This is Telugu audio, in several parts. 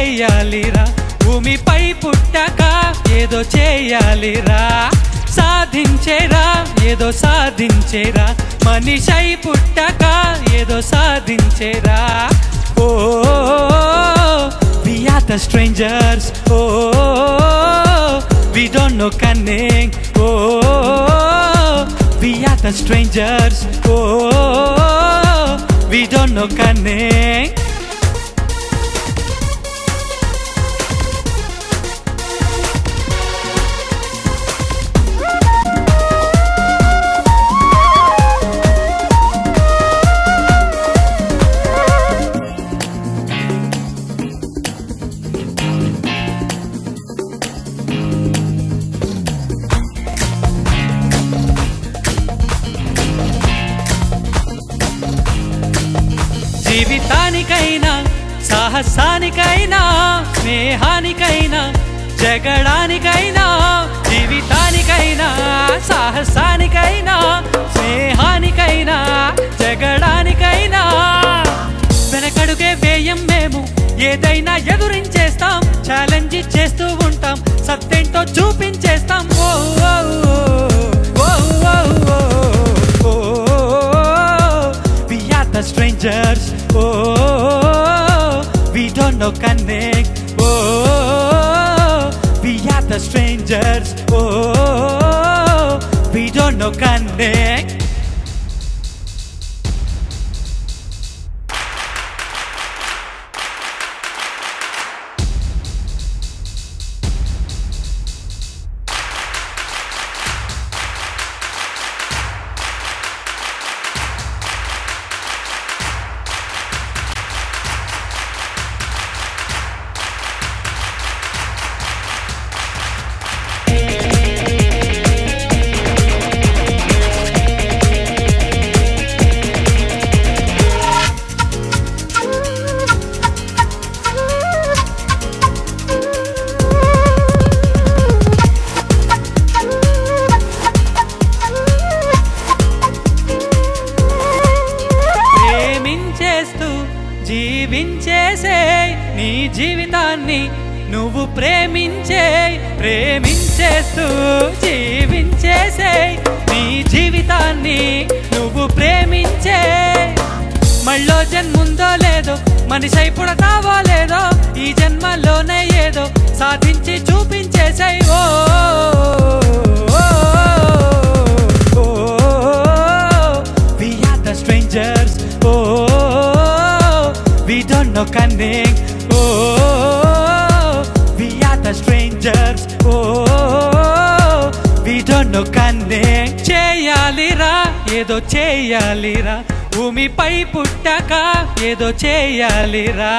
చేయాలిరా భూమిపై పుట్టక ఏదో చేయాలిరా సాధించేరా ఏదో సాధించేరా మనిషై పుట్టక ఏదో సాధించేరా ఓ we are the strangers oh we don't know cunning oh we are the strangers oh we don't know cunning జీవితానికైనా సాహసానికైనా స్నేహానికైనా జగడానికైనా జీవితానికైనా సాహసానికైనా స్నేహానికైనా జగడానికైనా వెనకడుగే వేయం మేము ఏదైనా ఎదురించేస్తాం ఛాలెంజ్ చేస్తూ ఉంటాం సత్తేంటో చూపించేస్తాం ఓ ఓ ఓ ఓ we are the strangers oh we don't know cunning oh we are the strangers oh we don't know cunning జీవించేసే నీ జీవితాన్ని నువ్వు ప్రేమించేస్తూ జీవించేసే నీ జీవితాన్ని నువ్వు ప్రేమించే మళ్ళో జన్ముందో లేదో మనిషై పుడతావో లేదో ఈ జన్మలోనే ఏదో సాధించి చూపించేసాయి ఓ we are the strangers oh we don't know cunning oh we are the strangers oh we don't know cunning చేయాలిరా ఏదో చేయాలిరా భూమిపై పుట్టక ఏదో చేయాలిరా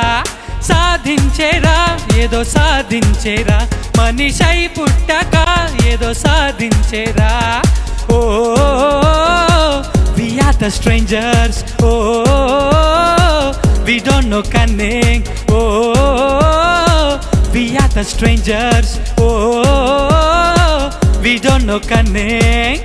సాధించేరా ఏదో సాధించేరా మనిషై పుట్టక ఏదో సాధించేరా ఓ we are the strangers oh we don't know cunning oh we are the strangers oh we don't know cunning